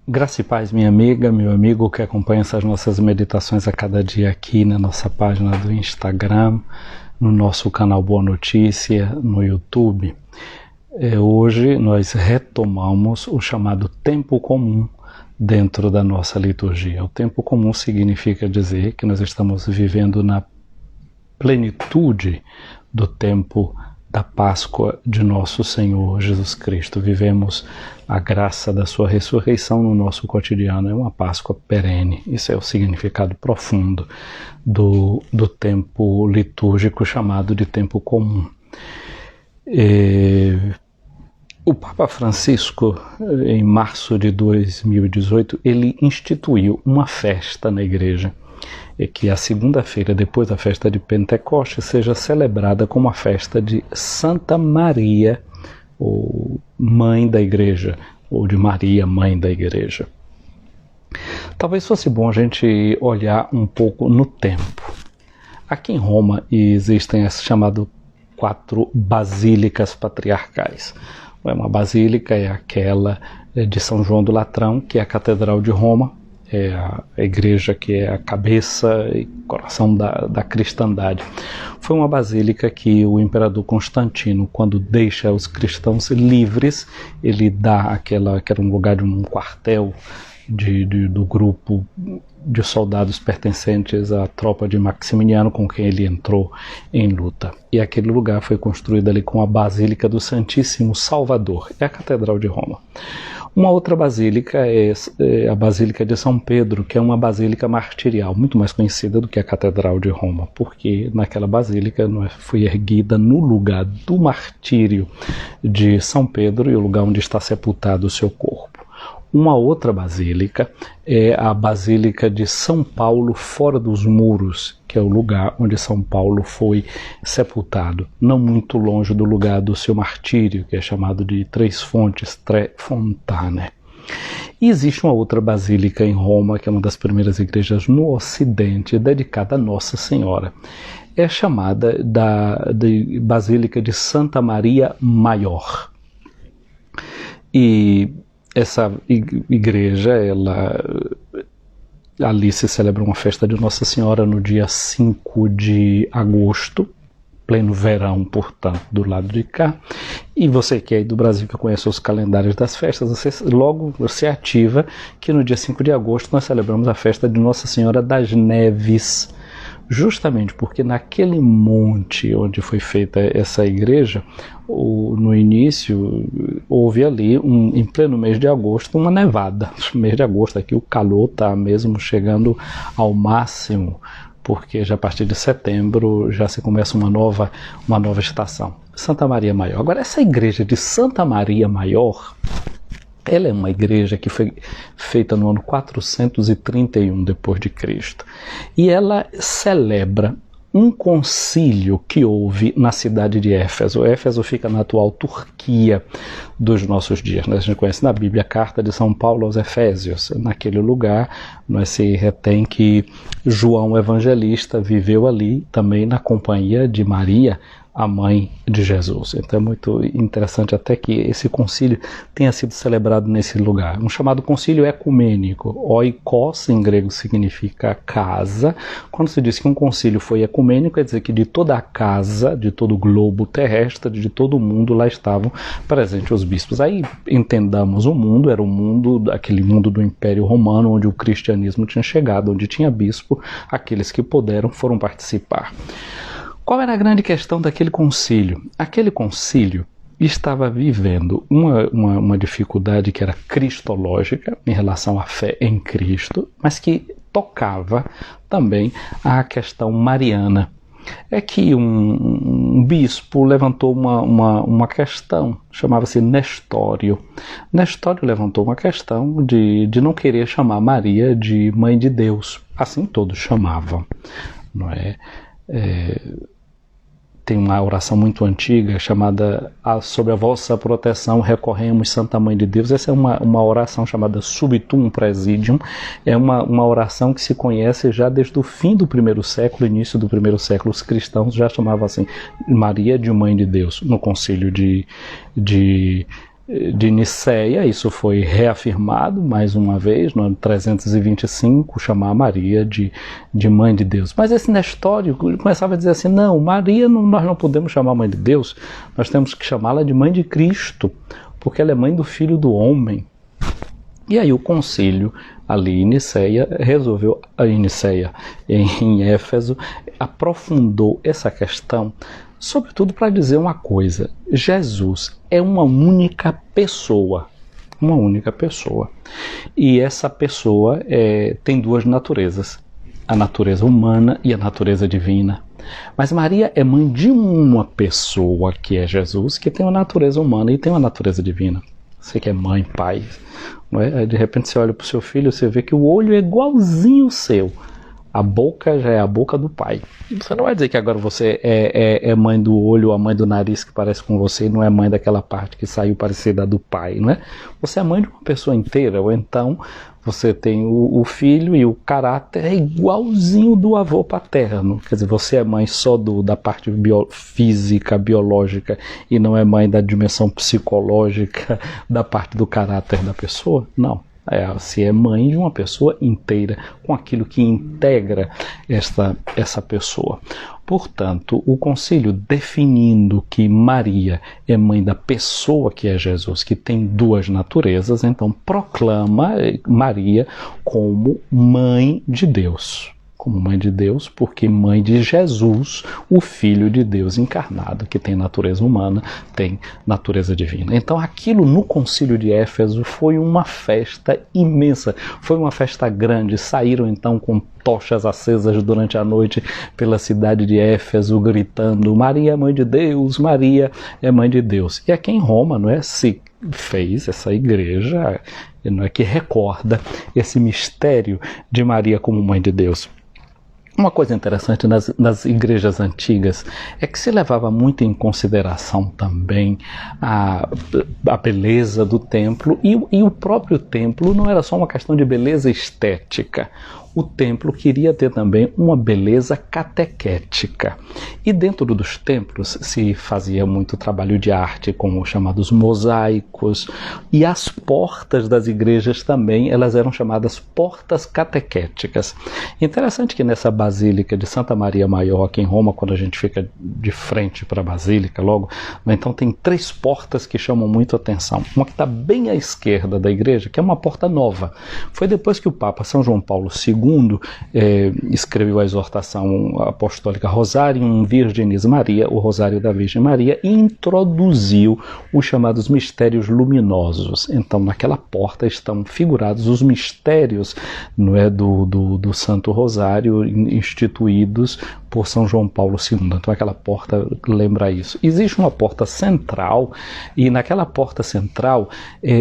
Graça e paz, minha amiga, meu amigo que acompanha essas nossas meditações a cada dia aqui na nossa página do Instagram, no nosso canal Boa Notícia, no YouTube. Hoje nós retomamos o chamado tempo comum dentro da nossa liturgia. O tempo comum significa dizer que nós estamos vivendo na plenitude do tempo da Páscoa de nosso Senhor Jesus Cristo. Vivemos a graça da sua ressurreição no nosso cotidiano. É uma Páscoa perene. Isso é o significado profundo do tempo litúrgico chamado de tempo comum. O Papa Francisco, em março de 2018, ele instituiu uma festa na igreja, que a segunda-feira depois da festa de Pentecostes seja celebrada como a festa de Santa Maria, ou Mãe da Igreja, ou de Maria, Mãe da Igreja. Talvez fosse bom a gente olhar um pouco no tempo. Aqui em Roma existem as chamadas 4 basílicas patriarcais. Uma basílica é aquela de São João do Latrão, que é a Catedral de Roma, é a igreja que é a cabeça e coração da cristandade. Foi uma basílica que o imperador Constantino, quando deixa os cristãos livres, ele dá que era um lugar de um quartel do grupo de soldados pertencentes à tropa de Maximiano, com quem ele entrou em luta. E aquele lugar foi construído ali com a Basílica do Santíssimo Salvador, é a Catedral de Roma. Uma outra basílica é a Basílica de São Pedro, que é uma basílica martirial, muito mais conhecida do que a Catedral de Roma, porque naquela basílica foi erguida no lugar do martírio de São Pedro e o lugar onde está sepultado o seu corpo. Uma outra basílica é a Basílica de São Paulo fora dos muros, que é o lugar onde São Paulo foi sepultado, não muito longe do lugar do seu martírio, que é chamado de Três Fontes, Tre Fontane. E existe uma outra basílica em Roma, que é uma das primeiras igrejas no Ocidente, dedicada a Nossa Senhora. É chamada de Basílica de Santa Maria Maior. E essa igreja, ali se celebra uma festa de Nossa Senhora no dia 5 de agosto, pleno verão, portanto, do lado de cá. E você que é aí do Brasil, que conhece os calendários das festas, você logo se ativa que no dia 5 de agosto nós celebramos a festa de Nossa Senhora das Neves, justamente porque naquele monte onde foi feita essa igreja, no início houve ali, em pleno mês de agosto, uma nevada. No mês de agosto aqui o calor está mesmo chegando ao máximo, porque já a partir de setembro já se começa uma nova estação. Santa Maria Maior. Agora, essa igreja de Santa Maria Maior, ela é uma igreja que foi feita no ano 431 d.C. e ela celebra um concílio que houve na cidade de Éfeso. Éfeso fica na atual Turquia dos nossos dias. A gente conhece na Bíblia a carta de São Paulo aos Efésios. Naquele lugar, nós se retém que João Evangelista viveu ali também na companhia de Maria, a mãe de Jesus. Então é muito interessante até que esse concílio tenha sido celebrado nesse lugar. Um chamado concílio ecumênico. Oikos, em grego, significa casa. Quando se diz que um concílio foi ecumênico, quer dizer que de toda a casa, de todo o globo terrestre, de todo o mundo, lá estavam presentes os bispos. Aí entendamos o mundo, era o mundo, aquele mundo do Império Romano, onde o cristianismo tinha chegado, onde tinha bispo, aqueles que foram participar. Qual era a grande questão daquele concílio? Aquele concílio estava vivendo uma dificuldade que era cristológica, em relação à fé em Cristo, mas que tocava também à questão mariana. É que um bispo levantou uma questão, chamava-se Nestório. Nestório levantou uma questão de não querer chamar Maria de Mãe de Deus. Assim todos chamavam, não é? Tem uma oração muito antiga chamada "Sob a vossa proteção recorremos, Santa Mãe de Deus". Essa é uma oração chamada Subitum Praesidium. É uma oração que se conhece já desde o fim do primeiro século, início do primeiro século. Os cristãos já chamavam assim Maria de Mãe de Deus. No concílio de de Nicéia, isso foi reafirmado mais uma vez, no ano 325, chamar Maria de Mãe de Deus. Mas esse Nestório começava a dizer assim, não, Maria nós não podemos chamar Mãe de Deus, nós temos que chamá-la de Mãe de Cristo, porque ela é mãe do Filho do Homem. E aí o concílio ali em Nicéia resolveu, em Éfeso, aprofundou essa questão, sobretudo para dizer uma coisa: Jesus é uma única pessoa. Uma única pessoa. E essa pessoa tem duas naturezas: a natureza humana e a natureza divina. Mas Maria é mãe de uma pessoa, que é Jesus, que tem uma natureza humana e tem uma natureza divina. Você que é mãe, pai, não é? Aí de repente você olha para o seu filho, você vê que o olho é igualzinho o seu. A boca já é a boca do pai. Você não vai dizer que agora você é mãe do olho ou a mãe do nariz que parece com você e não é mãe daquela parte que saiu parecida do pai, não é? Você é mãe de uma pessoa inteira, ou então você tem o filho e o caráter é igualzinho do avô paterno. Quer dizer, você é mãe só da parte física, biológica, e não é mãe da dimensão psicológica, da parte do caráter da pessoa? Não. Se é mãe de uma pessoa inteira, com aquilo que integra essa pessoa. Portanto, o concílio, definindo que Maria é mãe da pessoa que é Jesus, que tem duas naturezas, então proclama Maria como mãe de Deus. Como mãe de Deus, porque mãe de Jesus, o Filho de Deus encarnado, que tem natureza humana, tem natureza divina. Então aquilo no concílio de Éfeso foi uma festa imensa, foi uma festa grande. Saíram então com tochas acesas durante a noite pela cidade de Éfeso, gritando: Maria é mãe de Deus, Maria é mãe de Deus. E aqui em Roma, não é, se fez essa igreja, não é, que recorda esse mistério de Maria como mãe de Deus. Uma coisa interessante nas igrejas antigas é que se levava muito em consideração também a beleza do templo, e o próprio templo não era só uma questão de beleza estética. O templo queria ter também uma beleza catequética. E dentro dos templos se fazia muito trabalho de arte, com os chamados mosaicos, e as portas das igrejas também, elas eram chamadas portas catequéticas. Interessante que nessa Basílica de Santa Maria Maior, aqui em Roma, quando a gente fica de frente para a Basílica logo, então tem 3 portas que chamam muito a atenção. Uma que está bem à esquerda da igreja, que é uma porta nova. Foi depois que o Papa São João Paulo II escreveu a exortação apostólica Rosarium Virginis Maria, o Rosário da Virgem Maria, e introduziu os chamados mistérios luminosos. Então naquela porta estão figurados os mistérios, não é, do Santo Rosário, instituídos por São João Paulo II. Então aquela porta lembra isso. Existe uma porta central, e naquela porta central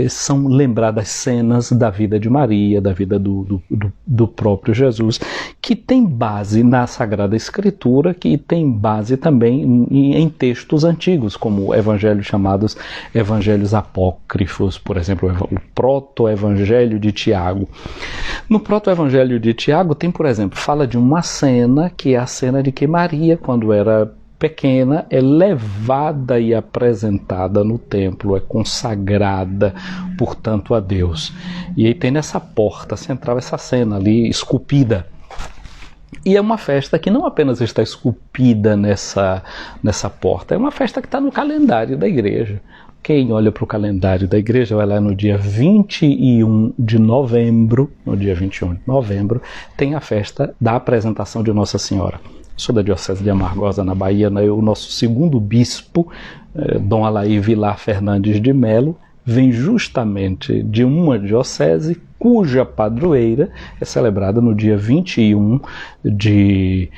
são lembradas cenas da vida de Maria, da vida do próprio Jesus, que tem base na Sagrada Escritura, que tem base também em textos antigos, como evangelhos chamados evangelhos apócrifos, por exemplo, o proto-evangelho de Tiago. No proto-evangelho de Tiago tem, por exemplo, fala de uma cena, que é a cena de que Maria, quando era pequena, é levada e apresentada no templo, é consagrada, portanto, a Deus. E aí tem nessa porta central essa cena ali esculpida. E é uma festa que não apenas está esculpida nessa porta, é uma festa que está no calendário da igreja. Quem olha para o calendário da igreja vai lá no dia 21 de novembro, tem a festa da apresentação de Nossa Senhora. Sou da Diocese de Amargosa, na Bahia, né? O nosso segundo bispo, Dom Alaí Vilar Fernandes de Melo, vem justamente de uma diocese cuja padroeira é celebrada no dia 21 de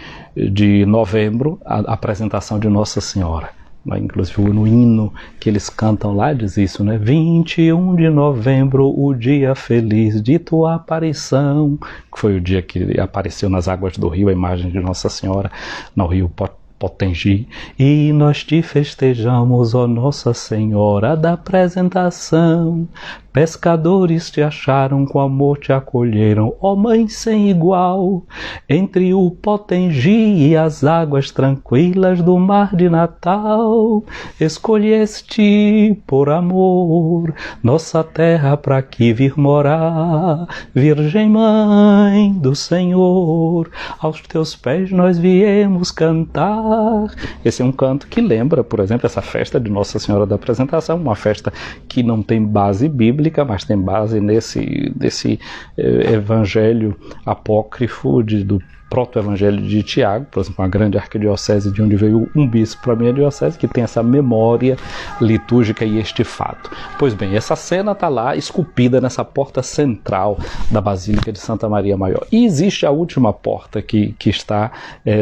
novembro, a apresentação de Nossa Senhora. Inclusive no hino que eles cantam lá diz isso, né? 21 de novembro, o dia feliz de tua aparição, que foi o dia que apareceu nas águas do rio a imagem de Nossa Senhora no rio Potengi. E nós te festejamos, ó Nossa Senhora da apresentação, Pescadores te acharam, com amor te acolheram, ó Mãe sem igual. Entre o Potengi e as águas tranquilas do mar de Natal, escolheste por amor nossa terra para aqui vir morar. Virgem Mãe do Senhor, aos teus pés nós viemos cantar. Esse é um canto que lembra, por exemplo, essa festa de Nossa Senhora da Apresentação, uma festa que não tem base bíblica, mas tem base nesse evangelho apócrifo do proto-evangelho de Tiago, por exemplo, uma grande arquidiocese de onde veio um bispo para a minha diocese, que tem essa memória litúrgica e este fato. Pois bem, essa cena está lá esculpida nessa porta central da Basílica de Santa Maria Maior. E existe a última porta que está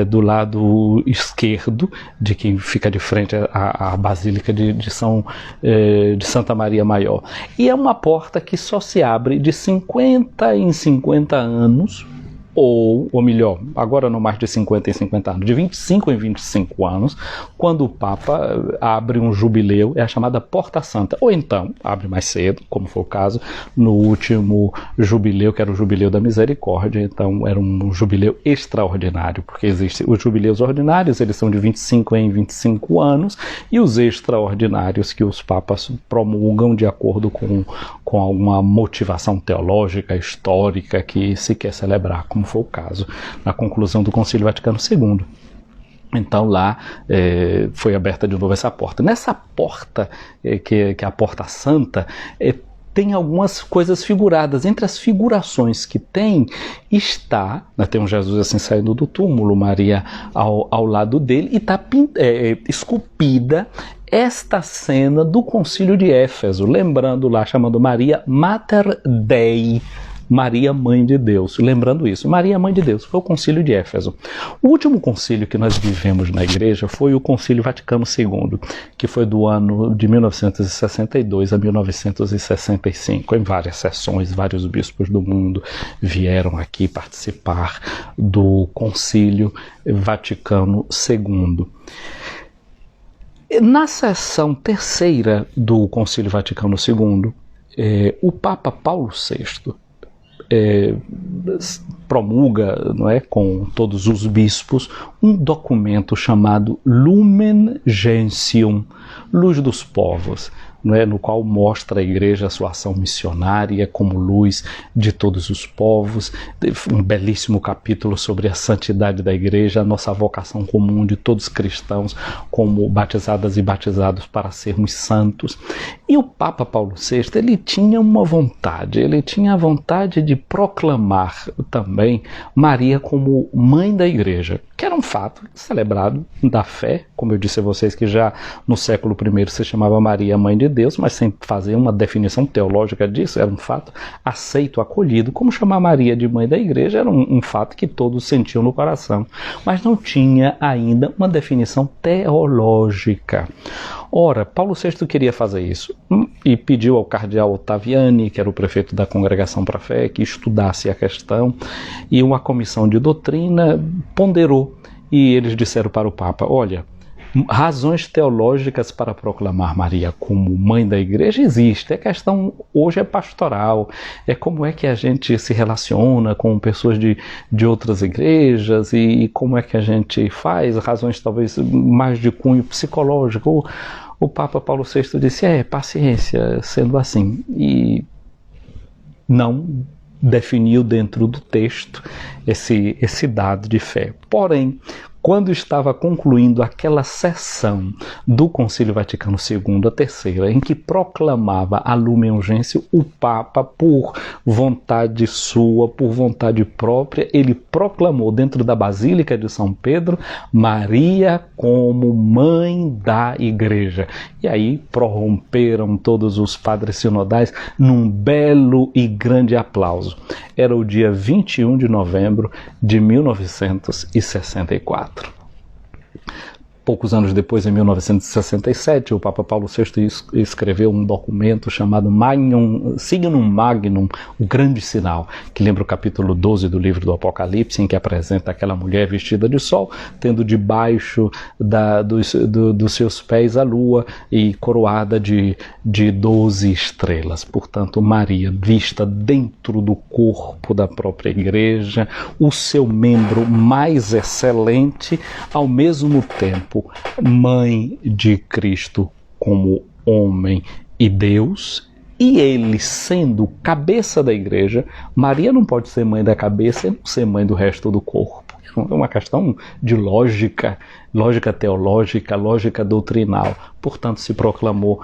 do lado esquerdo de quem fica de frente à Basílica de Santa Maria Maior. E é uma porta que só se abre de 50 em 50 anos, ou melhor, agora não mais de 50 em 50 anos, de 25 em 25 anos, quando o Papa abre um jubileu, é a chamada Porta Santa. Ou então, abre mais cedo, como foi o caso, no último jubileu, que era o Jubileu da Misericórdia. Então era um jubileu extraordinário, porque existem os jubileus ordinários, eles são de 25 em 25 anos, e os extraordinários que os papas promulgam de acordo com alguma motivação teológica, histórica, que se quer celebrar, como foi o caso na conclusão do Concílio Vaticano II. Então lá foi aberta de novo essa porta. Nessa porta, que é a Porta Santa, tem algumas coisas figuradas. Entre as figurações que tem um Jesus assim saindo do túmulo, Maria ao lado dele, e está esculpida esta cena do Concílio de Éfeso, lembrando lá, chamando Maria Mater Dei, Maria Mãe de Deus. Lembrando isso, Maria Mãe de Deus, foi o Concílio de Éfeso. O último concílio que nós vivemos na Igreja foi o Concílio Vaticano II, que foi do ano de 1962 a 1965. Em várias sessões, vários bispos do mundo vieram aqui participar do Concílio Vaticano II. Na sessão terceira do Concílio Vaticano II, o Papa Paulo VI promulga, não é, com todos os bispos, um documento chamado Lumen Gentium, Luz dos Povos, não é, no qual mostra a Igreja a sua ação missionária como luz de todos os povos. Um belíssimo capítulo sobre a santidade da Igreja, a nossa vocação comum de todos os cristãos como batizadas e batizados para sermos santos. E o Papa Paulo VI, ele tinha a vontade de proclamar também Maria como mãe da Igreja, que era um fato celebrado da fé, como eu disse a vocês que já no século I se chamava Maria Mãe de Deus, mas sem fazer uma definição teológica disso, era um fato aceito, acolhido. Como chamar Maria de Mãe da Igreja era um fato que todos sentiam no coração, mas não tinha ainda uma definição teológica. Ora, Paulo VI queria fazer isso e pediu ao cardeal Ottaviani, que era o prefeito da Congregação para a Fé, que estudasse a questão, e uma comissão de doutrina ponderou, e eles disseram para o Papa: olha, razões teológicas para proclamar Maria como mãe da Igreja existe. A questão hoje é pastoral, é como é que a gente se relaciona com pessoas de outras igrejas e como é que a gente faz, razões talvez mais de cunho psicológico. O Papa Paulo VI disse: paciência, sendo assim, e não definiu dentro do texto esse dado de fé. Porém, quando estava concluindo aquela sessão do Concílio Vaticano II, a terceira, em que proclamava a Lumen Gentium, o Papa, por vontade sua, por vontade própria, ele proclamou dentro da Basílica de São Pedro Maria como mãe da Igreja. E aí prorromperam todos os padres sinodais num belo e grande aplauso. Era o dia 21 de novembro de 1964. Poucos anos depois, em 1967, o Papa Paulo VI escreveu um documento chamado Signum Magnum, o Grande Sinal, que lembra o capítulo 12 do livro do Apocalipse, em que apresenta aquela mulher vestida de sol, tendo debaixo dos seus pés a lua e coroada de 12 estrelas. Portanto, Maria, vista dentro do corpo da própria igreja, o seu membro mais excelente, ao mesmo tempo, mãe de Cristo como homem e Deus, e ele sendo cabeça da igreja. Maria não pode ser mãe da cabeça e não ser mãe do resto do corpo. É uma questão de lógica teológica, lógica doutrinal. Portanto, se proclamou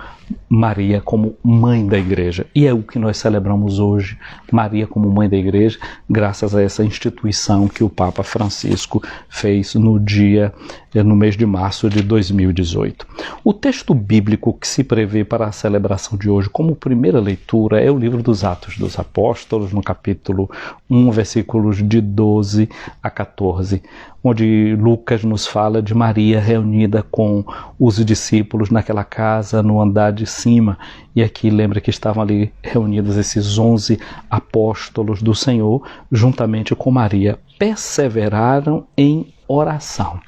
Maria como mãe da igreja. E é o que nós celebramos hoje, Maria como mãe da igreja, graças a essa instituição que o Papa Francisco fez no mês de março de 2018. O texto bíblico que se prevê para a celebração de hoje como primeira leitura é o livro dos Atos dos Apóstolos, no capítulo 1, versículos de 12 a 14, onde Lucas nos fala de Maria reunida com os discípulos naquela casa no andar de cima. E aqui lembra que estavam ali reunidos esses 11 apóstolos do Senhor, juntamente com Maria, perseveraram em oração.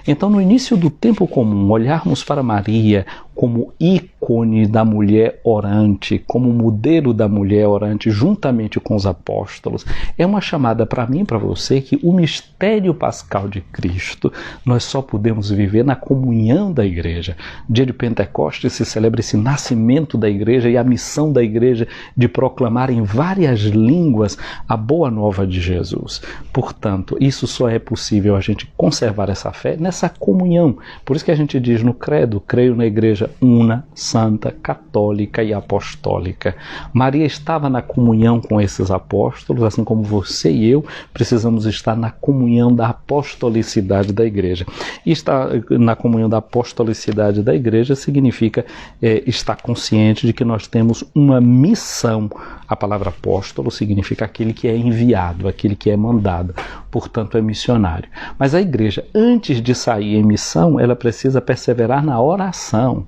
Então, no início do tempo comum, olharmos para Maria como ícone da mulher orante, como modelo da mulher orante, juntamente com os apóstolos, é uma chamada para mim e para você que o mistério pascal de Cristo nós só podemos viver na comunhão da igreja. Dia de Pentecostes se celebra esse nascimento da igreja e a missão da igreja de proclamar em várias línguas a boa nova de Jesus. Portanto, isso só é possível a gente conservar essa fé nessa comunhão. Por isso que a gente diz no credo: creio na igreja una, santa, católica e apostólica. Maria estava na comunhão com esses apóstolos, assim como você e eu precisamos estar na comunhão da apostolicidade da igreja. E estar na comunhão da apostolicidade da igreja significa estar consciente de que nós temos uma missão. A palavra apóstolo significa aquele que é enviado, aquele que é mandado, portanto é missionário. Mas a igreja, antes de sair em missão, ela precisa perseverar na oração.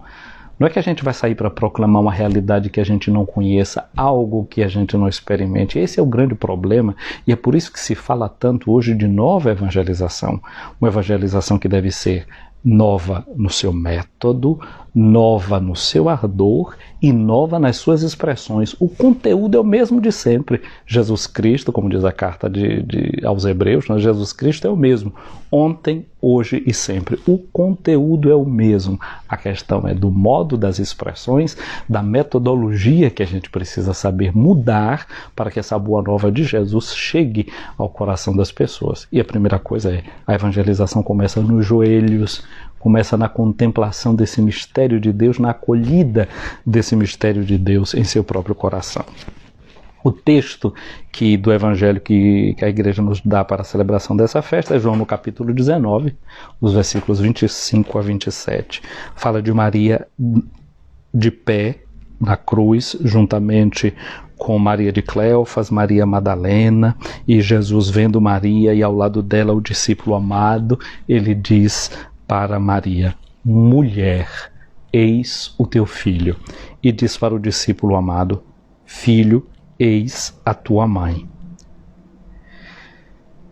Não é que a gente vai sair para proclamar uma realidade que a gente não conheça, algo que a gente não experimente. Esse é o grande problema, e é por isso que se fala tanto hoje de nova evangelização. Uma evangelização que deve ser nova no seu método, nova no seu ardor e nova nas suas expressões. O conteúdo é o mesmo de sempre. Jesus Cristo, como diz a carta aos Hebreus, Jesus Cristo é o mesmo, ontem, hoje e sempre. O conteúdo é o mesmo. A questão é do modo das expressões, da metodologia que a gente precisa saber mudar para que essa boa nova de Jesus chegue ao coração das pessoas. E a primeira coisa é, a evangelização começa nos joelhos, começa na contemplação desse mistério de Deus, na acolhida desse mistério de Deus em seu próprio coração. O texto do evangelho que a igreja nos dá para a celebração dessa festa é João no capítulo 19, os versículos 25 a 27. Fala de Maria de pé na cruz, juntamente com Maria de Cleofas, Maria Madalena, e Jesus vendo Maria e ao lado dela o discípulo amado, ele diz para Maria: mulher, eis o teu filho. E diz para o discípulo amado: filho, eis a tua mãe.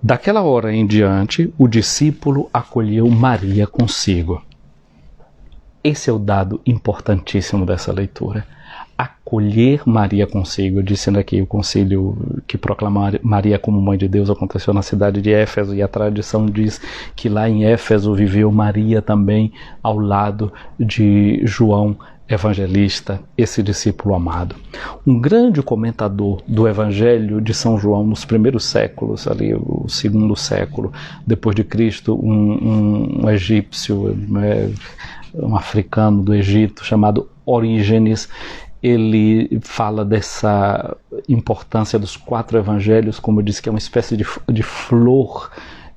Daquela hora em diante, o discípulo acolheu Maria consigo. Esse é o dado importantíssimo dessa leitura. Acolher Maria consigo. Eu disse aqui, o concílio que proclama Maria como mãe de Deus aconteceu na cidade de Éfeso, e a tradição diz que lá em Éfeso viveu Maria também ao lado de João Evangelista, esse discípulo amado. Um grande comentador do Evangelho de São João nos primeiros séculos, ali o segundo século depois de Cristo, um egípcio, um africano do Egito chamado Orígenes, ele fala dessa importância dos 4 evangelhos, como eu disse, que é uma espécie de flor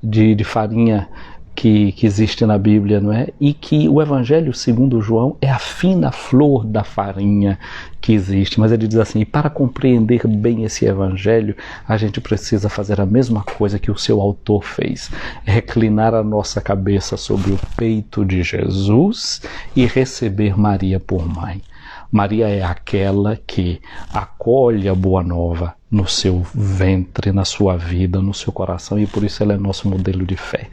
de farinha que existe na Bíblia, não é? E que o Evangelho segundo João é a fina flor da farinha que existe. Mas ele diz assim, e para compreender bem esse Evangelho, a gente precisa fazer a mesma coisa que o seu autor fez, reclinar a nossa cabeça sobre o peito de Jesus e receber Maria por mãe. Maria é aquela que acolhe a boa nova no seu ventre, na sua vida, no seu coração, e por isso ela é nosso modelo de fé.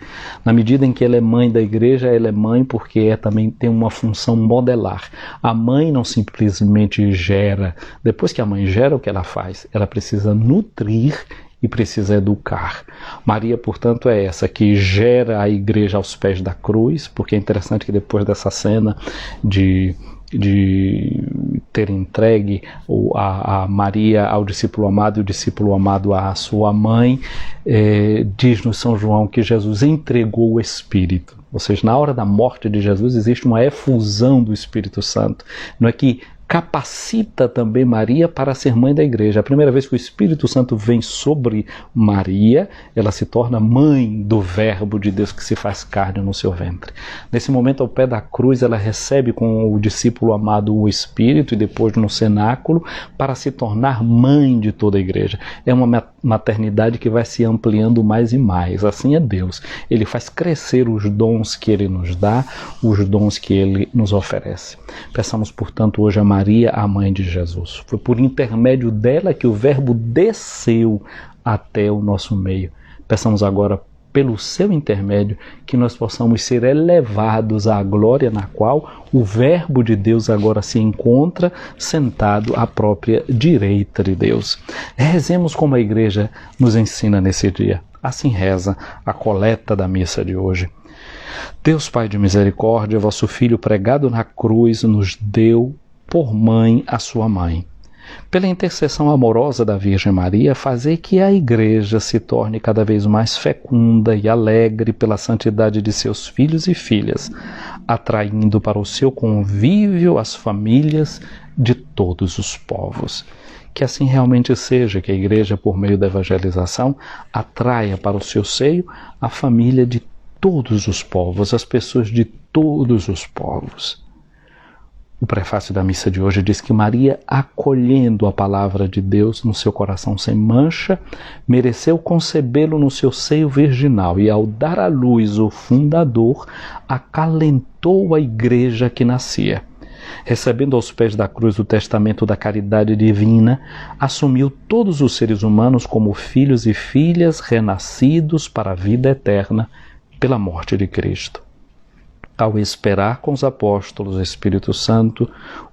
Na medida em que ela é mãe da igreja, ela é mãe porque também tem uma função modelar. A mãe não simplesmente gera, depois que a mãe gera, o que ela faz? Ela precisa nutrir e precisa educar. Maria, portanto, é essa que gera a igreja aos pés da cruz, porque é interessante que depois dessa cena de ter entregue a Maria ao discípulo amado e o discípulo amado à sua mãe, diz-nos São João que Jesus entregou o Espírito. Ou seja, na hora da morte de Jesus existe uma efusão do Espírito Santo. Não é que capacita também Maria para ser mãe da igreja. A primeira vez que o Espírito Santo vem sobre Maria, ela se torna mãe do Verbo de Deus que se faz carne no seu ventre. Nesse momento, ao pé da cruz, ela recebe com o discípulo amado o Espírito e depois no cenáculo para se tornar mãe de toda a igreja. É uma maternidade que vai se ampliando mais e mais. Assim é Deus. Ele faz crescer os dons que Ele nos dá, os dons que Ele nos oferece. Peçamos, portanto, hoje a Maria, a mãe de Jesus. Foi por intermédio dela que o Verbo desceu até o nosso meio. Peçamos agora, pelo seu intermédio, que nós possamos ser elevados à glória na qual o Verbo de Deus agora se encontra sentado à própria direita de Deus. Rezemos como a igreja nos ensina nesse dia. Assim reza a coleta da missa de hoje. Deus Pai de misericórdia, vosso Filho pregado na cruz nos deu por mãe a sua mãe. Pela intercessão amorosa da Virgem Maria, fazei que a Igreja se torne cada vez mais fecunda e alegre pela santidade de seus filhos e filhas, atraindo para o seu convívio as famílias de todos os povos. Que assim realmente seja, que a Igreja, por meio da evangelização, atraia para o seu seio a família de todos os povos, as pessoas de todos os povos. O prefácio da missa de hoje diz que Maria, acolhendo a palavra de Deus no seu coração sem mancha, mereceu concebê-lo no seu seio virginal e, ao dar à luz o fundador, acalentou a igreja que nascia. Recebendo aos pés da cruz o testamento da caridade divina, assumiu todos os seres humanos como filhos e filhas renascidos para a vida eterna pela morte de Cristo. Ao esperar com os apóstolos o Espírito Santo,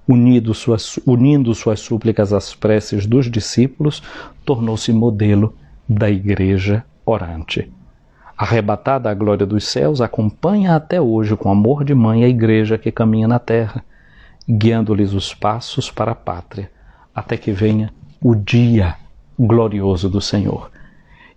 unindo suas súplicas às preces dos discípulos, tornou-se modelo da igreja orante. Arrebatada à glória dos céus, acompanha até hoje com amor de mãe a igreja que caminha na terra, guiando-lhes os passos para a pátria, até que venha o dia glorioso do Senhor.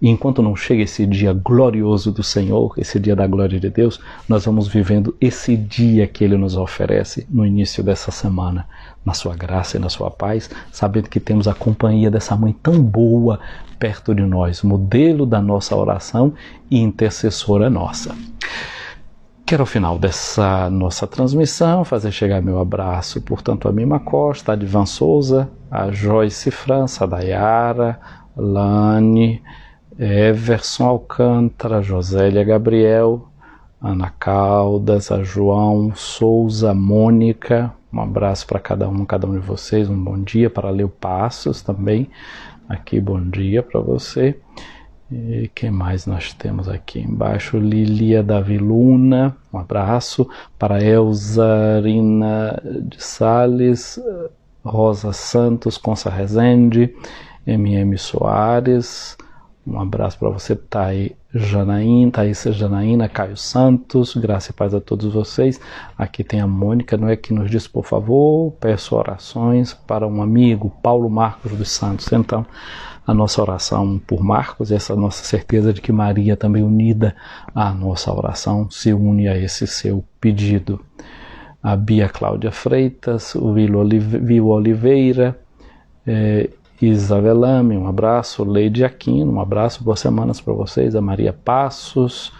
E enquanto não chega esse dia glorioso do Senhor, esse dia da glória de Deus, nós vamos vivendo esse dia que Ele nos oferece no início dessa semana, na sua graça e na sua paz, sabendo que temos a companhia dessa mãe tão boa perto de nós, modelo da nossa oração e intercessora nossa. Quero, ao final dessa nossa transmissão, fazer chegar meu abraço, portanto, a Mima Costa, a Divan Souza, a Joyce França, a Dayara, Lani, Everson Alcântara, Josélia Gabriel, Ana Caldas, a João Souza, Mônica, um abraço para cada um de vocês, um bom dia para Leo Passos também, aqui bom dia para você. E quem mais nós temos aqui embaixo? Lilia Davi Luna, um abraço para Elzarina de Sales, Rosa Santos, Consa Rezende, MM Soares, um abraço para você, Thaísa Janaína, Caio Santos, graça e paz a todos vocês. Aqui tem a Mônica, não é, que nos diz, por favor, peço orações para um amigo, Paulo Marcos dos Santos. Então, a nossa oração por Marcos, essa nossa certeza de que Maria, também unida à nossa oração, se une a esse seu pedido. A Bia Cláudia Freitas, o Vil Oliveira, Isavelame, um abraço. Leide Aquino, um abraço, boas semanas para vocês. A Maria Passos,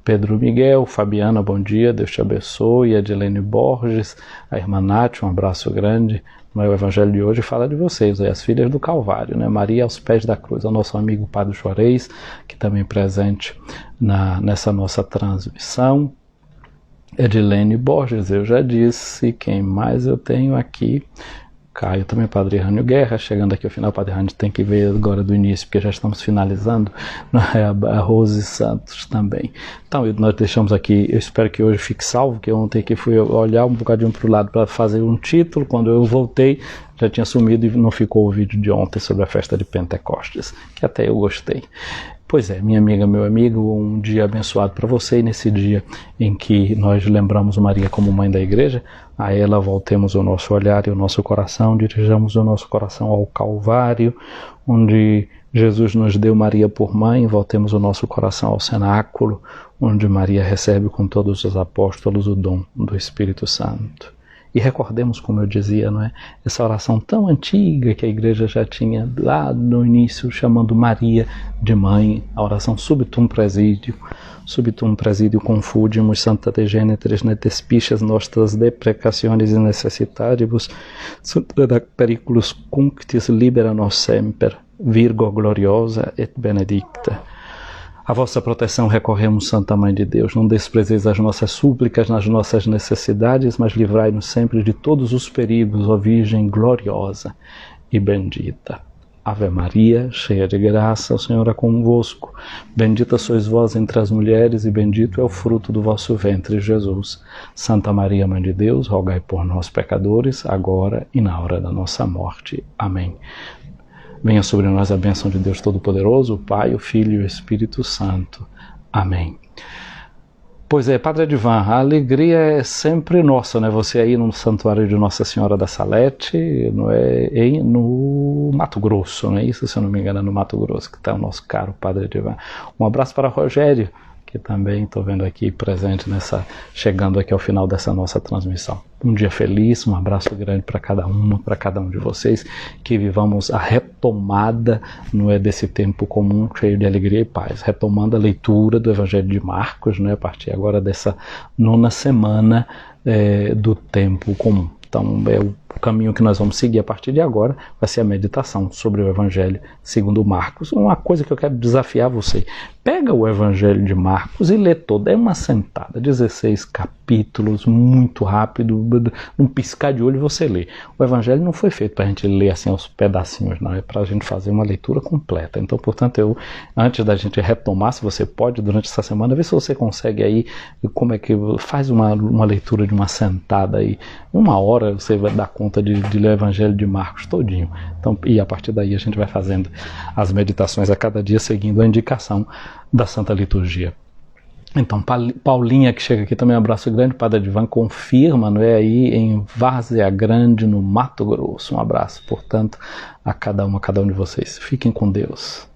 Pedro Miguel, Fabiana, bom dia, Deus te abençoe, Edilene Borges, a irmã Nath, um abraço grande. O Evangelho de hoje fala de vocês, as filhas do Calvário, né? Maria aos pés da cruz, o nosso amigo Padre Juarez, que também presente nessa nossa transmissão. Edilene Borges, eu já disse, quem mais eu tenho aqui? Caio também, Padre Rânio Guerra, chegando aqui ao final, Padre Rânio tem que ver agora do início, porque já estamos finalizando, a Rose Santos também. Então, nós deixamos aqui, eu espero que hoje fique salvo, que ontem aqui fui olhar um bocadinho para o lado para fazer um título, quando eu voltei, já tinha sumido e não ficou o vídeo de ontem sobre a festa de Pentecostes, que até eu gostei. Pois é, minha amiga, meu amigo, um dia abençoado para você, e nesse dia em que nós lembramos Maria como mãe da igreja, a ela voltemos o nosso olhar e o nosso coração, dirijamos o nosso coração ao Calvário, onde Jesus nos deu Maria por mãe, voltemos o nosso coração ao cenáculo, onde Maria recebe com todos os apóstolos o dom do Espírito Santo. E recordemos, como eu dizia, não é? Essa oração tão antiga que a igreja já tinha lá no início, chamando Maria de mãe, a oração Subitum Presidio confudimus Santa Dei Genetres ne despices nostras deprecationes e necessitaribus, da periculus cunctis libera nos semper, Virgo gloriosa et benedicta. A vossa proteção recorremos, Santa Mãe de Deus. Não desprezeis as nossas súplicas nas nossas necessidades, mas livrai-nos sempre de todos os perigos, ó Virgem gloriosa e bendita. Ave Maria, cheia de graça, o Senhor é convosco. Bendita sois vós entre as mulheres e bendito é o fruto do vosso ventre, Jesus. Santa Maria, Mãe de Deus, rogai por nós, pecadores, agora e na hora da nossa morte. Amém. Venha sobre nós a bênção de Deus Todo-Poderoso, o Pai, o Filho e o Espírito Santo. Amém. Pois é, Padre Edivan, a alegria é sempre nossa, né? Você aí no Santuário de Nossa Senhora da Salete, no Mato Grosso, não é isso? Se eu não me engano, é no Mato Grosso que está o nosso caro Padre Edivan. Um abraço para Rogério, que também estou vendo aqui presente chegando aqui ao final dessa nossa transmissão. Um dia feliz, um abraço grande para cada um de vocês, que vivamos a retomada, não é, desse tempo comum, cheio de alegria e paz, retomando a leitura do Evangelho de Marcos, né, a partir agora dessa 9ª semana do tempo comum. Então, é o caminho que nós vamos seguir a partir de agora, vai ser a meditação sobre o Evangelho segundo Marcos. Uma coisa que eu quero desafiar você, pega o Evangelho de Marcos e lê todo, é uma sentada, 16 capítulos, muito rápido, num piscar de olho você lê. O Evangelho não foi feito para a gente ler assim aos pedacinhos, não, é para a gente fazer uma leitura completa. Então, portanto, antes da gente retomar, se você pode, durante essa semana, ver se você consegue aí, como é que faz uma leitura de uma sentada aí, em 1 hora você vai dar conta de ler o Evangelho de Marcos todinho. Então, e a partir daí a gente vai fazendo as meditações a cada dia, seguindo a indicação da Santa Liturgia. Então, Paulinha, que chega aqui também, um abraço grande. Padre Edivan confirma, não é, aí em Várzea Grande, no Mato Grosso. Um abraço, portanto, a cada um de vocês. Fiquem com Deus.